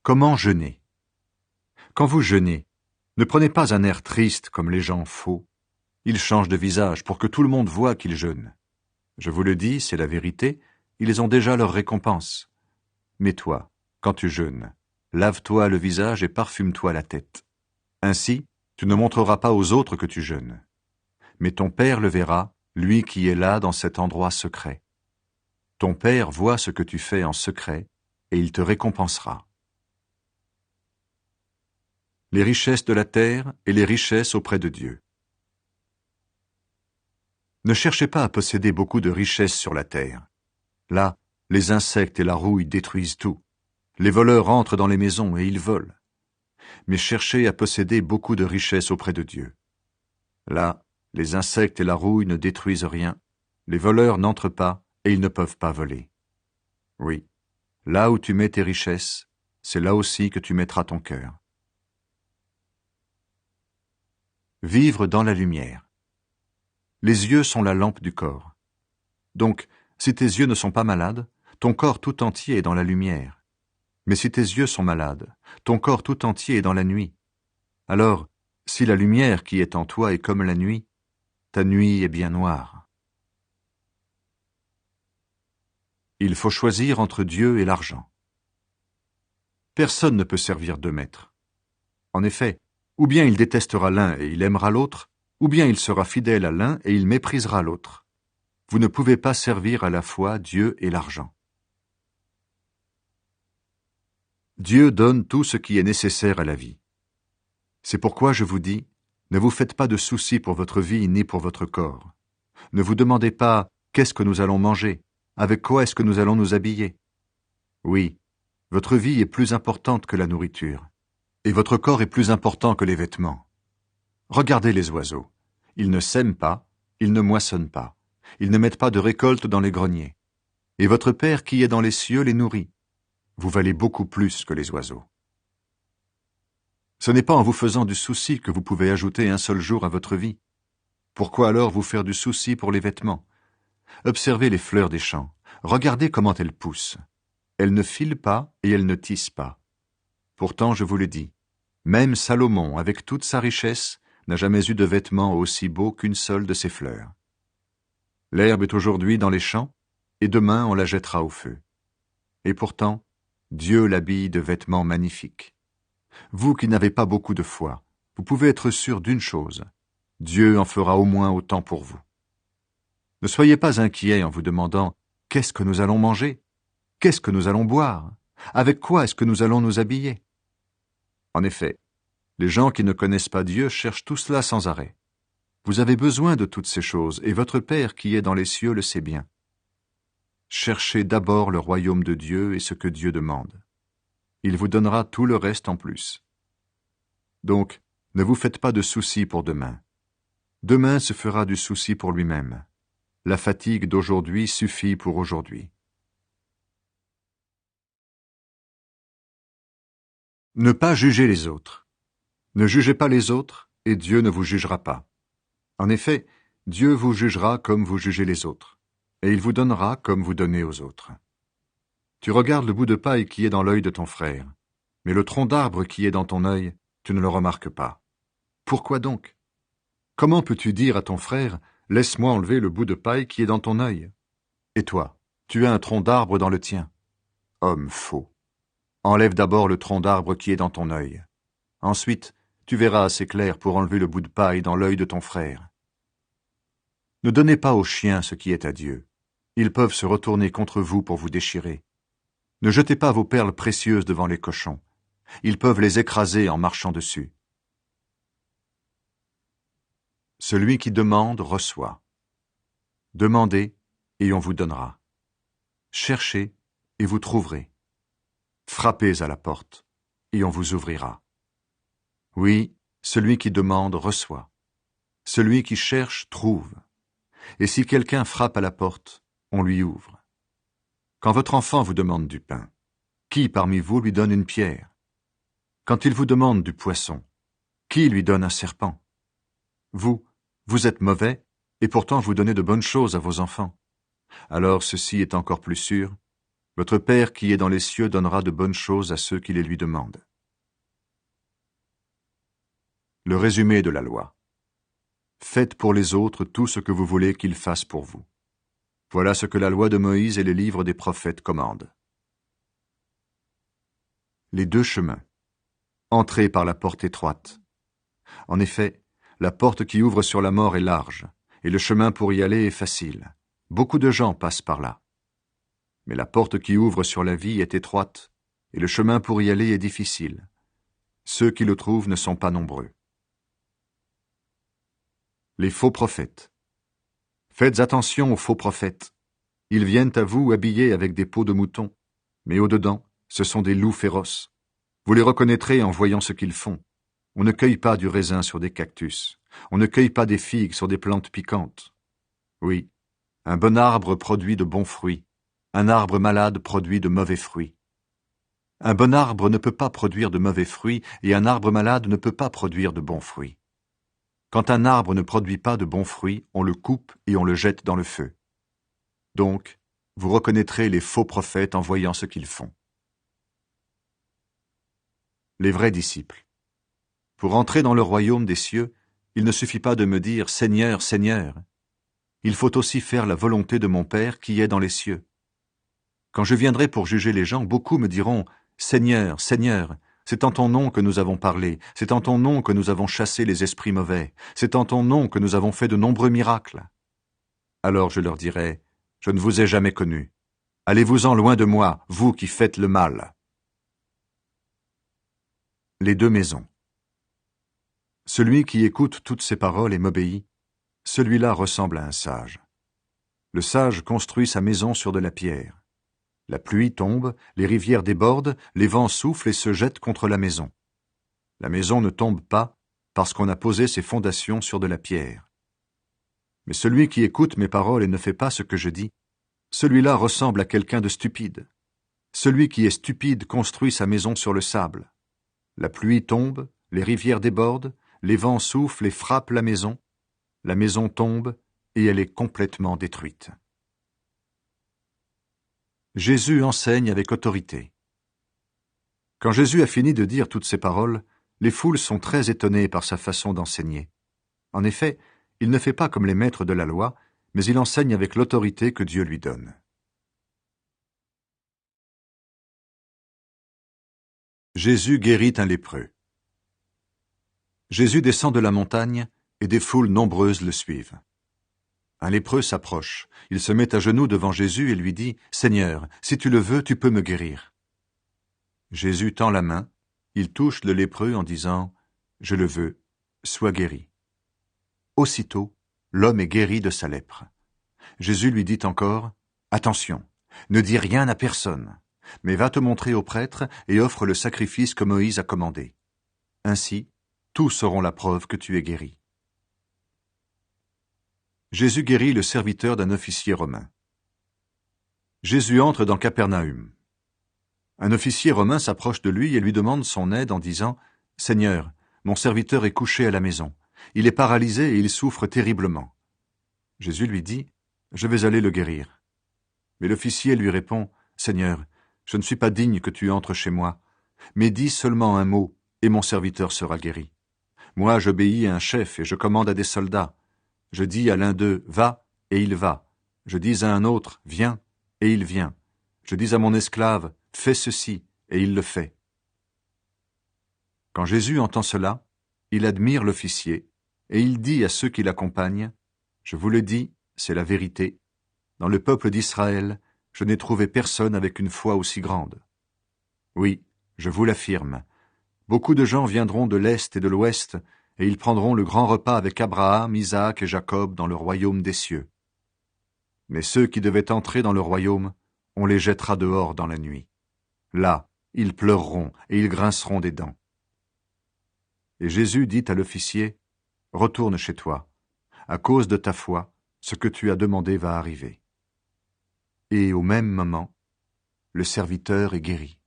Comment jeûner? Quand vous jeûnez, ne prenez pas un air triste comme les gens faux. Ils changent de visage pour que tout le monde voie qu'ils jeûnent. Je vous le dis, c'est la vérité, ils ont déjà leur récompense. Mais toi, quand tu jeûnes, lave-toi le visage et parfume-toi la tête. Ainsi, tu ne montreras pas aux autres que tu jeûnes. Mais ton Père le verra, lui qui est là dans cet endroit secret. Ton Père voit ce que tu fais en secret, et il te récompensera. Les richesses de la terre et les richesses auprès de Dieu. Ne cherchez pas à posséder beaucoup de richesses sur la terre. Là, les insectes et la rouille détruisent tout. Les voleurs entrent dans les maisons et ils volent. Mais cherchez à posséder beaucoup de richesses auprès de Dieu. Là, les insectes et la rouille ne détruisent rien, les voleurs n'entrent pas et ils ne peuvent pas voler. Oui, là où tu mets tes richesses, c'est là aussi que tu mettras ton cœur. Vivre dans la lumière. Les yeux sont la lampe du corps. Donc, si tes yeux ne sont pas malades, ton corps tout entier est dans la lumière. Mais si tes yeux sont malades, ton corps tout entier est dans la nuit. Alors, si la lumière qui est en toi est comme la nuit, ta nuit est bien noire. Il faut choisir entre Dieu et l'argent. Personne ne peut servir deux maîtres. En effet, ou bien il détestera l'un et il aimera l'autre, ou bien il sera fidèle à l'un et il méprisera l'autre. Vous ne pouvez pas servir à la fois Dieu et l'argent. Dieu donne tout ce qui est nécessaire à la vie. C'est pourquoi je vous dis, ne vous faites pas de soucis pour votre vie ni pour votre corps. Ne vous demandez pas « qu'est-ce que nous allons manger ? Avec quoi est-ce que nous allons nous habiller ?» Oui, votre vie est plus importante que la nourriture, et votre corps est plus important que les vêtements. Regardez les oiseaux. Ils ne sèment pas, ils ne moissonnent pas, ils ne mettent pas de récolte dans les greniers. Et votre Père qui est dans les cieux les nourrit. Vous valez beaucoup plus que les oiseaux. Ce n'est pas en vous faisant du souci que vous pouvez ajouter un seul jour à votre vie. Pourquoi alors vous faire du souci pour les vêtements? Observez les fleurs des champs, regardez comment elles poussent. Elles ne filent pas et elles ne tissent pas. Pourtant, je vous le dis, même Salomon, avec toute sa richesse, n'a jamais eu de vêtements aussi beaux qu'une seule de ses fleurs. L'herbe est aujourd'hui dans les champs, et demain on la jettera au feu. Et pourtant, Dieu l'habille de vêtements magnifiques. Vous qui n'avez pas beaucoup de foi, vous pouvez être sûr d'une chose, Dieu en fera au moins autant pour vous. Ne soyez pas inquiets en vous demandant « Qu'est-ce que nous allons manger? Qu'est-ce que nous allons boire? Avec quoi est-ce que nous allons nous habiller ?» En effet, les gens qui ne connaissent pas Dieu cherchent tout cela sans arrêt. Vous avez besoin de toutes ces choses, et votre Père qui est dans les cieux le sait bien. Cherchez d'abord le royaume de Dieu et ce que Dieu demande. Il vous donnera tout le reste en plus. Donc, ne vous faites pas de soucis pour demain. Demain se fera du souci pour lui-même. La fatigue d'aujourd'hui suffit pour aujourd'hui. Ne pas juger les autres. Ne jugez pas les autres, et Dieu ne vous jugera pas. En effet, Dieu vous jugera comme vous jugez les autres, et il vous donnera comme vous donnez aux autres. Tu regardes le bout de paille qui est dans l'œil de ton frère, mais le tronc d'arbre qui est dans ton œil, tu ne le remarques pas. Pourquoi donc? Comment peux-tu dire à ton frère, « Laisse-moi enlever le bout de paille qui est dans ton œil » ? Et toi, tu as un tronc d'arbre dans le tien. Homme faux. Enlève d'abord le tronc d'arbre qui est dans ton œil. Ensuite, tu verras assez clair pour enlever le bout de paille dans l'œil de ton frère. Ne donnez pas aux chiens ce qui est à Dieu. Ils peuvent se retourner contre vous pour vous déchirer. Ne jetez pas vos perles précieuses devant les cochons. Ils peuvent les écraser en marchant dessus. Celui qui demande reçoit. Demandez, et on vous donnera. Cherchez, et vous trouverez. Frappez à la porte, et on vous ouvrira. Oui, celui qui demande reçoit. Celui qui cherche trouve. Et si quelqu'un frappe à la porte, on lui ouvre. Quand votre enfant vous demande du pain, qui parmi vous lui donne une pierre? Quand il vous demande du poisson, qui lui donne un serpent? Vous êtes mauvais, et pourtant vous donnez de bonnes choses à vos enfants. Alors ceci est encore plus sûr, Votre Père qui est dans les cieux donnera de bonnes choses à ceux qui les lui demandent. Le résumé de la loi. Faites pour les autres tout ce que vous voulez qu'ils fassent pour vous. Voilà ce que la loi de Moïse et les livres des prophètes commandent. Les deux chemins. Entrez par la porte étroite. En effet, la porte qui ouvre sur la mort est large, et le chemin pour y aller est facile. Beaucoup de gens passent par là. Mais la porte qui ouvre sur la vie est étroite, et le chemin pour y aller est difficile. Ceux qui le trouvent ne sont pas nombreux. Les faux prophètes. Faites attention aux faux prophètes. Ils viennent à vous habillés avec des peaux de mouton, mais au-dedans, ce sont des loups féroces. Vous les reconnaîtrez en voyant ce qu'ils font. On ne cueille pas du raisin sur des cactus. On ne cueille pas des figues sur des plantes piquantes. Oui, un bon arbre produit de bons fruits. Un arbre malade produit de mauvais fruits. Un bon arbre ne peut pas produire de mauvais fruits et un arbre malade ne peut pas produire de bons fruits. Quand un arbre ne produit pas de bons fruits, on le coupe et on le jette dans le feu. Donc, vous reconnaîtrez les faux prophètes en voyant ce qu'ils font. Les vrais disciples. Pour entrer dans le royaume des cieux, il ne suffit pas de me dire « Seigneur, Seigneur ». Il faut aussi faire la volonté de mon Père qui est dans les cieux. Quand je viendrai pour juger les gens, beaucoup me diront « Seigneur, Seigneur ». C'est en ton nom que nous avons parlé, c'est en ton nom que nous avons chassé les esprits mauvais, c'est en ton nom que nous avons fait de nombreux miracles. Alors je leur dirai, je ne vous ai jamais connus. Allez-vous-en loin de moi, vous qui faites le mal. Les deux maisons. Celui qui écoute toutes ces paroles et m'obéit, celui-là ressemble à un sage. Le sage construit sa maison sur de la pierre. La pluie tombe, les rivières débordent, les vents soufflent et se jettent contre la maison. La maison ne tombe pas parce qu'on a posé ses fondations sur de la pierre. Mais celui qui écoute mes paroles et ne fait pas ce que je dis, celui-là ressemble à quelqu'un de stupide. Celui qui est stupide construit sa maison sur le sable. La pluie tombe, les rivières débordent, les vents soufflent et frappent la maison tombe et elle est complètement détruite. Jésus enseigne avec autorité. Quand Jésus a fini de dire toutes ces paroles, les foules sont très étonnées par sa façon d'enseigner. En effet, il ne fait pas comme les maîtres de la loi, mais il enseigne avec l'autorité que Dieu lui donne. Jésus guérit un lépreux. Jésus descend de la montagne et des foules nombreuses le suivent. Un lépreux s'approche, il se met à genoux devant Jésus et lui dit « Seigneur, si tu le veux, tu peux me guérir. » Jésus tend la main, il touche le lépreux en disant « Je le veux, sois guéri. » Aussitôt, l'homme est guéri de sa lèpre. Jésus lui dit encore « Attention, ne dis rien à personne, mais va te montrer au prêtre et offre le sacrifice que Moïse a commandé. Ainsi, tous auront la preuve que tu es guéri. » Jésus guérit le serviteur d'un officier romain. Jésus entre dans Capernaüm. Un officier romain s'approche de lui et lui demande son aide en disant « Seigneur, mon serviteur est couché à la maison. Il est paralysé et il souffre terriblement. » Jésus lui dit « Je vais aller le guérir. » Mais l'officier lui répond « Seigneur, je ne suis pas digne que tu entres chez moi, mais dis seulement un mot et mon serviteur sera guéri. Moi, j'obéis à un chef et je commande à des soldats. Je dis à l'un d'eux, va, et il va. Je dis à un autre, viens, et il vient. Je dis à mon esclave, fais ceci, et il le fait. » Quand Jésus entend cela, il admire l'officier, et il dit à ceux qui l'accompagnent, « Je vous le dis, c'est la vérité. Dans le peuple d'Israël, je n'ai trouvé personne avec une foi aussi grande. Oui, je vous l'affirme, beaucoup de gens viendront de l'Est et de l'Ouest, et ils prendront le grand repas avec Abraham, Isaac et Jacob dans le royaume des cieux. Mais ceux qui devaient entrer dans le royaume, on les jettera dehors dans la nuit. Là, ils pleureront et ils grinceront des dents. » Et Jésus dit à l'officier, « Retourne chez toi. À cause de ta foi, ce que tu as demandé va arriver. » Et au même moment, le serviteur est guéri.